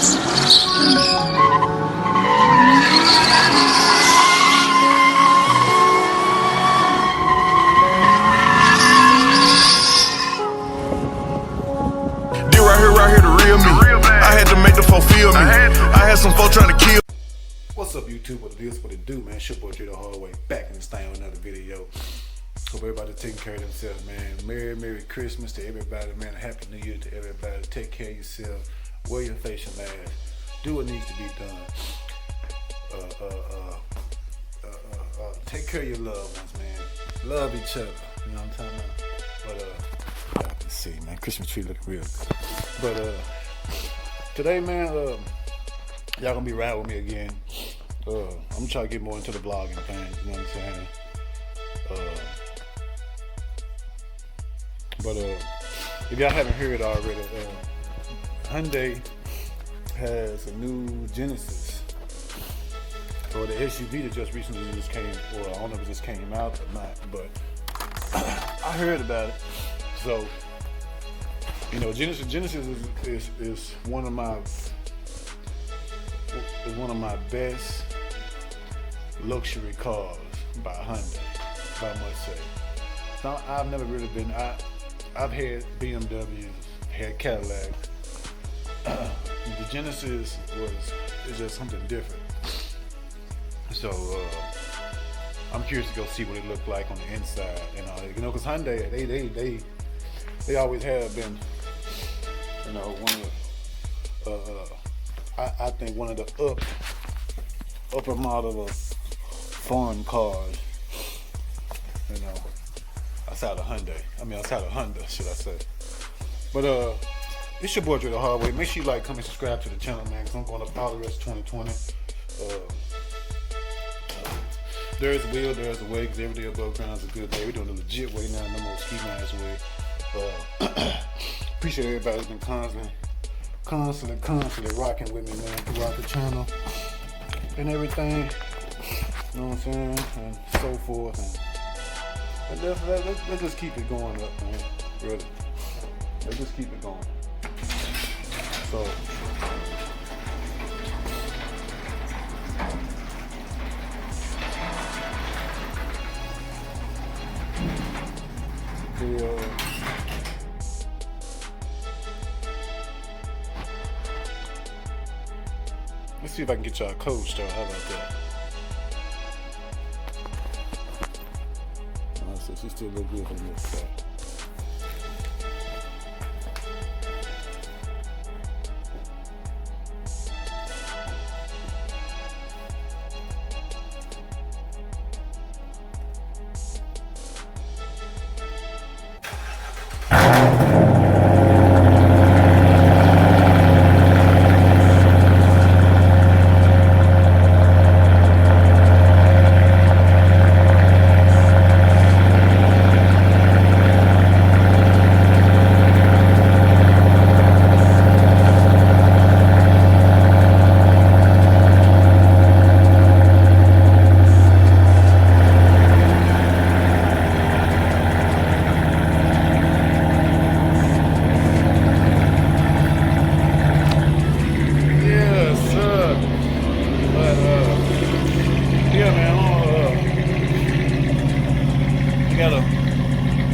Right here the real me. I had to make the fulfill me. I had some folks trying to kill. What's up, YouTube? What it is, what it do, man? It's your boy Drethehardway, back in this thing with another video. Hope everybody's taking care of themselves, man. Merry Christmas to everybody, man. Happy New Year to everybody. Take care of yourself. Wear your facial mask. Do what needs to be done. Take care of your loved ones, man. Love each other. You know what I'm talking about? But let's see, man. Christmas tree looking real good. But today, man, y'all gonna be riding with me again. I'm trying to get more into the vlogging thing, you know what I'm saying? But if y'all haven't heard already, Hyundai has a new Genesis, or the SUV that just recently came, or I don't know if it just came out or not, but I heard about it. So, you know, Genesis is one of my best luxury cars by Hyundai, if I must say. So I've never really been. I've had BMWs, had Cadillacs. The Genesis is just something different. So I'm curious to go see what it looked like on the inside, and you know, because Hyundai they always have been, you know, one of the I think one of the upper model of foreign cars, you know, outside of Honda, should I say. But it's your boy Drethehardway. Make sure you like, comment, subscribe to the channel, man, because I'm going to follow the rest of 2020. There's a will, there's a way, because every day above ground is a good day. We're doing the legit way now, no more ski mask way. Appreciate everybody who's been constantly rocking with me, man, throughout the channel and everything, you know what I'm saying, and so forth. And let's just keep it going up, man, really. Let's just keep it going. So, let's see if I can get y'all a code star. How about that? So she's still a little good on this side.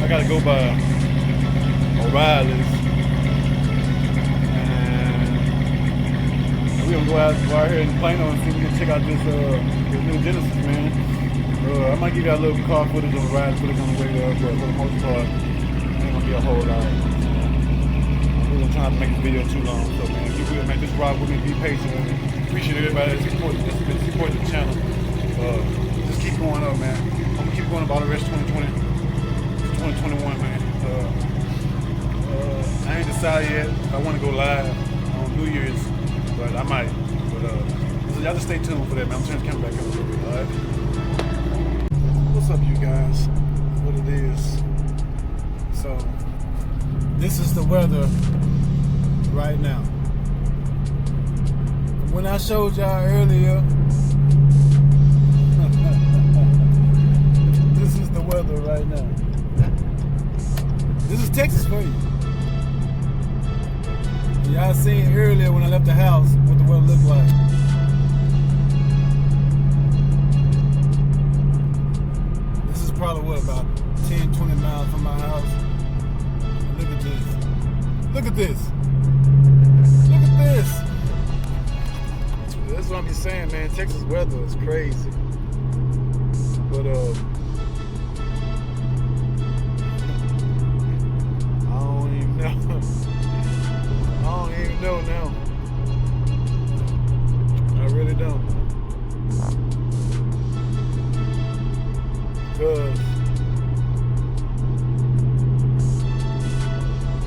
I gotta go by O'Reilly's, and we're gonna go out here in Plano and see if we can check out this new Genesis, man. I might give you a little car footage on the ride, footage on the way there, but for the most part, it ain't gonna be a whole lot. I'm really trying to make this video too long, so man, if you will, man, just rock with me, be patient with me. Appreciate everybody that support the channel. Just keep going up, man. I'm gonna keep going about the rest of 2021, man. I ain't decided yet. I want to go live on New Year's, but I might. But so y'all just stay tuned for that, man. I'm turning the camera back up a little bit, all right? What's up, you guys? What it is? So this is the weather right now. When I showed y'all earlier, this is the weather right now. This is Texas for you. Y'all seen earlier when I left the house what the weather looked like. This is probably what, about 10, 20 miles from my house. Look at this. Look at this. Look at this. That's what I'm be saying, man. Texas weather is crazy. But I don't even know. I don't even know now. I really don't. Because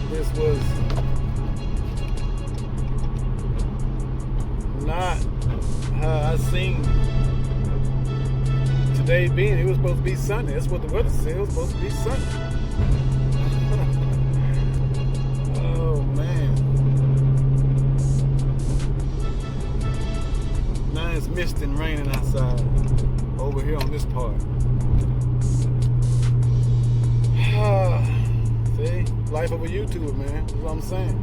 this was not how I seen today being. It was supposed to be sunny. That's what the weather said. It was supposed to be sunny. Oh man. Now it's misting and raining outside over here on this part. See? Life of a YouTuber, man. That's what I'm saying.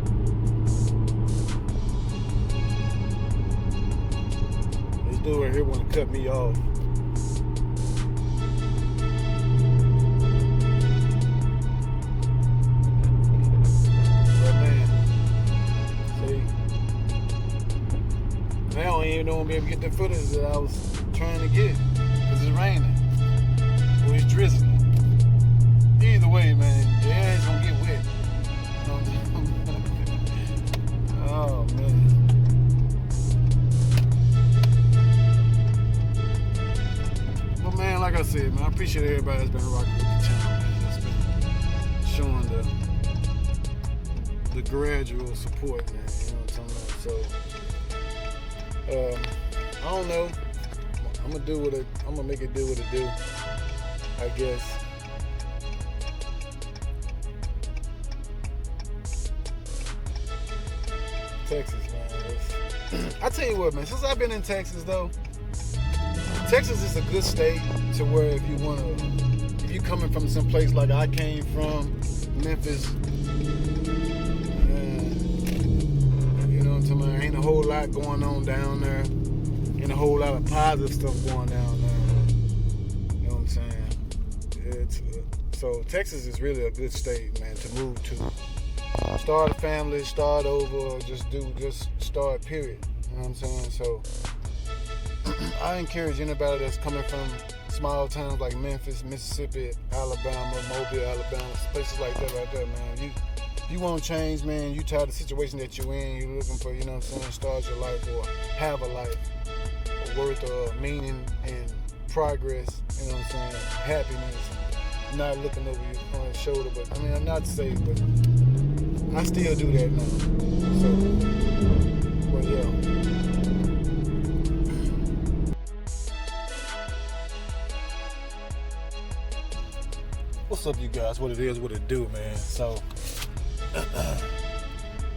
This dude right here want to cut me off. But man, see? Now I don't even know I'm be able to get the footage that I was trying to get. Because it's raining. Or it's drizzling. Either way, man, your ass gonna get wet. Oh, man. But, man, like I said, man, I appreciate everybody that's been rocking with the channel, man. That's been showing the gradual support, man. You know what I'm talking about? So, I don't know. I'm gonna make it do what it do, I guess. Texas, man. I tell you what, man, since I've been in Texas, though, Texas is a good state to where if you coming from some place like I came from, Memphis, you know what I'm talking about? Ain't a whole lot going on down there. Ain't a whole lot of positive stuff going down there. You know what I'm saying? So Texas is really a good state, man, to move to. Start a family, start over, or just start, period. You know what I'm saying? So I encourage anybody that's coming from small towns like Memphis, Mississippi, Alabama, Mobile, Alabama, places like that right there, man. You want change, man. You tired of the situation that you're in. You're looking for, you know what I'm saying, start your life or have a life worth of meaning and progress, you know what I'm saying, happiness, not looking over your shoulder. But I mean, I'm not saying, but I still do that now. So, but yeah. What's up, you guys? What it is, what it do, man. So,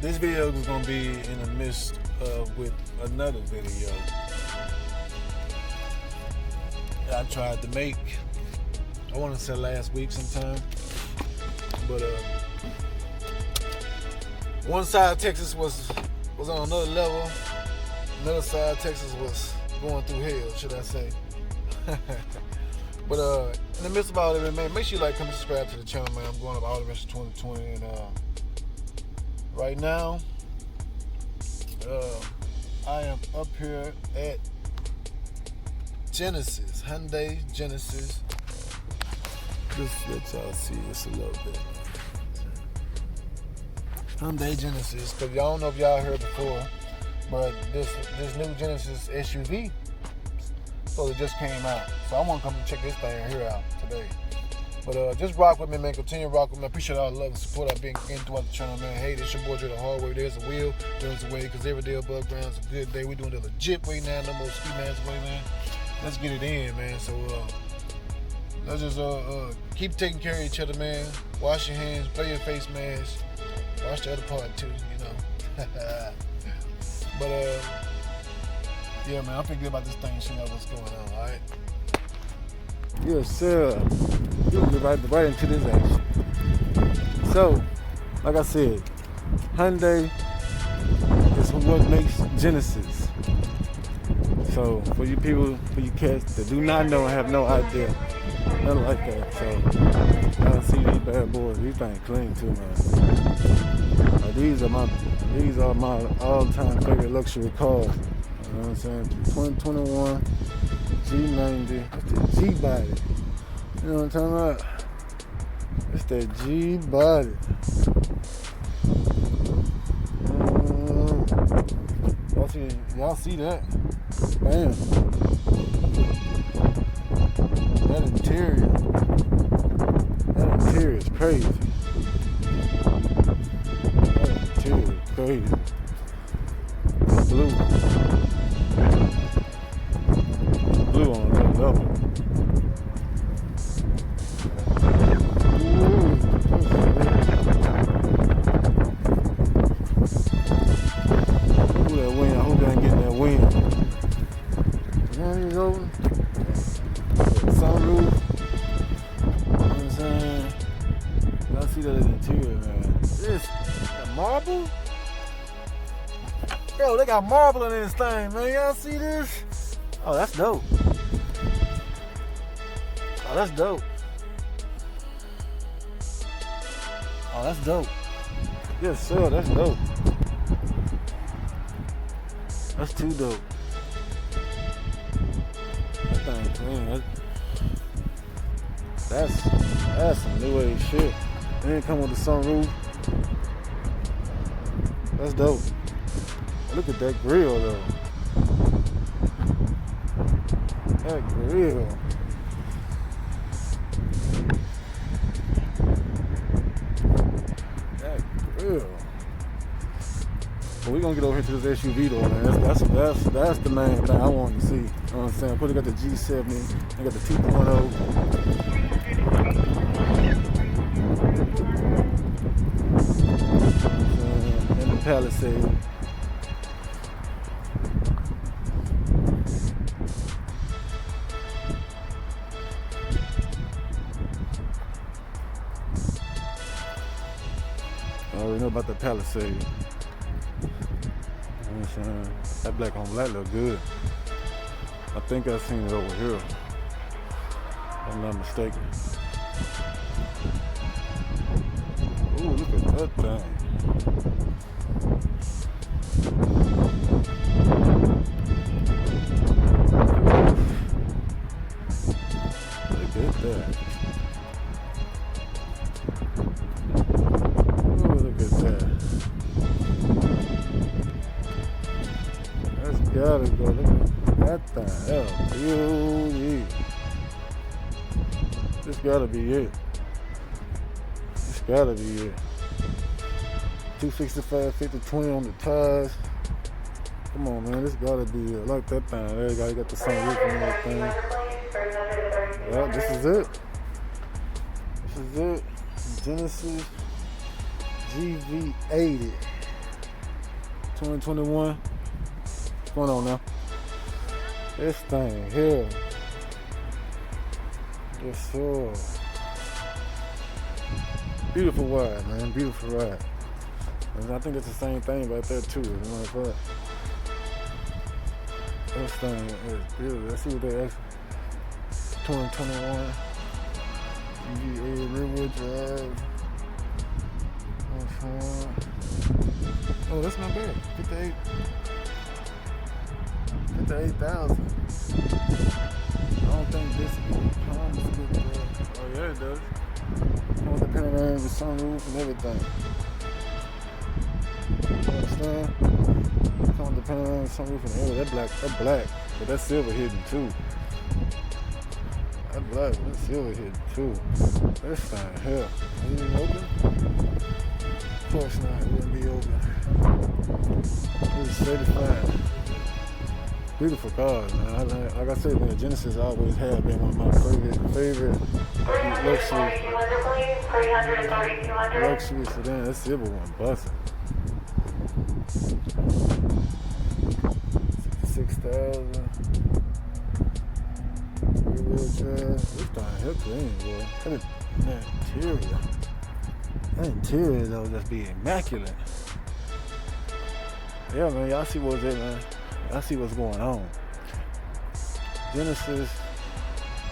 this video is gonna be in the midst of with another video that I tried to make. I want to say last week sometime, but one side of Texas was on another level. Another side of Texas was going through hell, should I say. But in the midst of all of it, man, make sure you like, comment, subscribe to the channel, man. I'm going up all the rest of 2020, and right now, I am up here at Genesis, Hyundai Genesis. Just let y'all see this a little bit. Hyundai Genesis, because y'all don't know if y'all heard before, but this new Genesis SUV, so it just came out. So I want to come and check this thing here out today. But just rock with me, man. Continue to rock with me. I appreciate all the love and support I've been getting throughout the channel, man. Hey, this your boy Drethehardway. There's a will, there's a way, because every day above ground is a good day. We're doing the legit way now, no more ski man's way, man. Let's get it in, man. So let's just keep taking care of each other, man. Wash your hands, play your face mask. Wash the other part too, you know. But yeah, man, I'm thinking about this thing, see what's going on, all right? Yes, sir. You'll get right into this action. So, like I said, Hyundai truck makes Genesis. So for you people, for you cats that do not know and have no idea, nothing like that. So I see these bad boys. These things clean too, man. These are my all-time favorite luxury cars. You know what I'm saying? 2021 G90. That's the G body. You know what I'm talking about? It's that G body. Y'all see that? Bam. That interior is crazy. That interior is crazy. It's blue. Blue on that level. Yo, they got marble in this thing, man. Y'all see this? Oh, that's dope. Oh, that's dope. Oh, that's dope. Yes, sir, that's dope. That's too dope. That thing clean. That's some new age shit. It didn't come with the sunroof. That's dope. Look at that grill though. That grill. That grill. But we gonna get over here to this SUV though, man. That's the main thing I want to see. You know what I'm saying? Put it got the G70, I got the 2.0. And the Palisade. I already know about the Palisade. You know what I'm saying? That black on black look good. I think I've seen it over here. If I'm not mistaken. Ooh, look at that thing. Look at that. Gotta go. Look at that thing. Beauty. This gotta be it. This gotta be it. 265, 50, 20 on the tires. Come on, man. This gotta be it. I like that thing. There you go. You got the sunroof and everything. Well, this is it. This is it. Genesis GV80 2021. What's going on now? This thing here. Yes, sir. Beautiful ride, man. Beautiful ride. And I think it's the same thing right there too. As a matter of fact. This thing is beautiful. Let's see what they ask. 2021. GV80 rear-wheel drive. Oh, that's not bad. 58,000. I don't think this comes with the... Oh yeah, it does. Come with the panoramic, the sunroof, and everything. You understand? Come with the panoramic, sunroof, and everything. That black, but that's silver hidden too. That black, that's silver hidden too. This thing here, ain't it open? Of course not, it wouldn't be open. It's certified. Beautiful cars, man. Like I said, man, Genesis always has been one of my favorite luxury sedan. That silver one busting. 66,000. Rear-wheel drive. This thing here clean, boy. That interior. That interior though, just be immaculate. Yeah, man, y'all see what's it, man. Y'all see what's going on. Genesis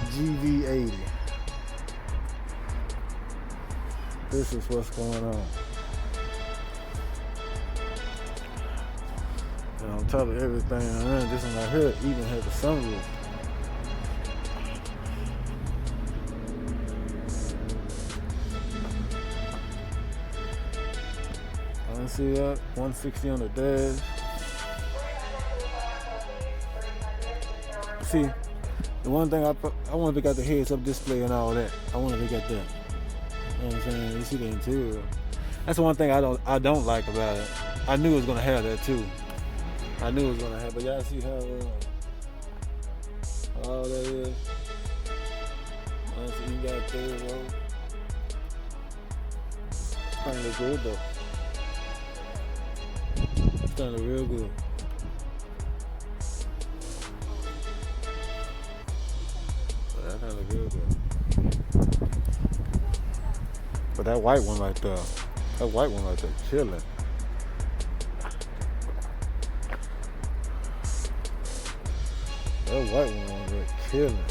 GV80. This is what's going on. And on top of everything, this one right here even has a sunroof. I see that 160 on the dash. See, the one thing I want to pick out the heads-up display and all that. I want to pick out that. You know what I'm saying? You see the interior. That's the one thing I don't like about it. I knew it was gonna have that too. I knew it was gonna have, but y'all see how all that is. So you got a third row. Kind of look good though. It's kind of real good. That kind of good though. But that white one right there, chilling. That white one right there, killing.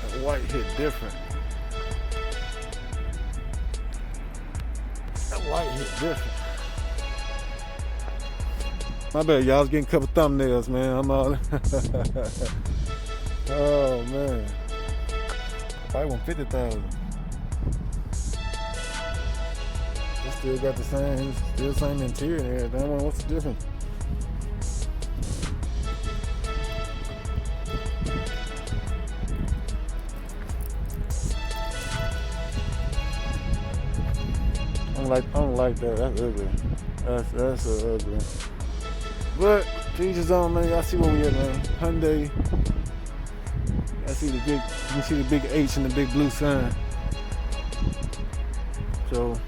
That white hit different. That white hit different. My bad, y'all. I was getting a couple thumbnails, man. I'm all. Oh man. White one 50,000. It still got the same interior and everything. What's the difference? I don't like that. That's ugly. That's so ugly. But Jesus on, man. Y'all see where we at, man. Hyundai. I see the big. You see the big H and the big blue sign. So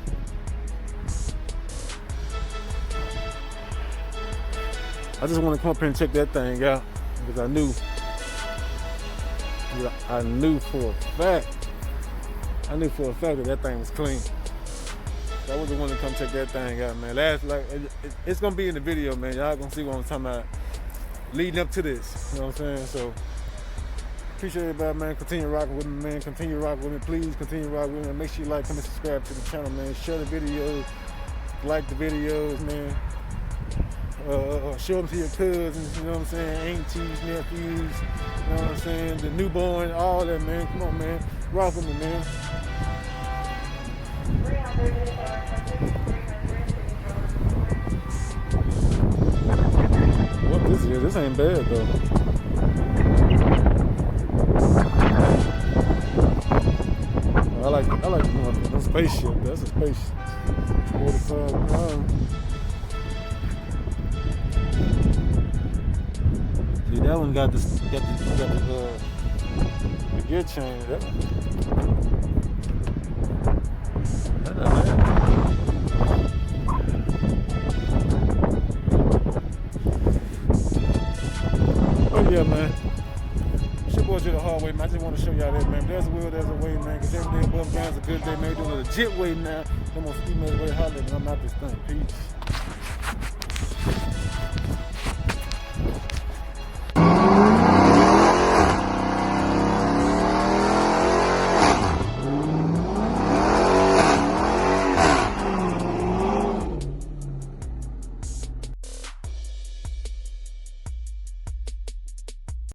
I just want to come up here and check that thing out because I knew for a fact that that thing was clean. So I was the one to come check that thing out, man. It's gonna be in the video, man. Y'all gonna see what I'm talking about leading up to this. You know what I'm saying? So appreciate everybody, man. Continue rocking with me, man. Continue rocking with me. Please continue rocking with me. Make sure you like, comment, subscribe to the channel, man. Share the videos, like the videos, man. Show them to your cousins, you know what I'm saying? Aunties, nephews, you know what I'm saying? The newborn, all that, man. Come on, man. Rock with me, man. What this is? This ain't bad though. I like the spaceship. That's a spaceship. 45 pounds. See, that one got the gear change. That one. That's not bad. Oh yeah, man. It's your boy Drethehardway, man. I just want to show y'all that, man. There's a will, there's a way, man. Because every day above ground's a good day, man. Doing a legit way now. Come on, female way, holler, and I'm out this thing. Peace.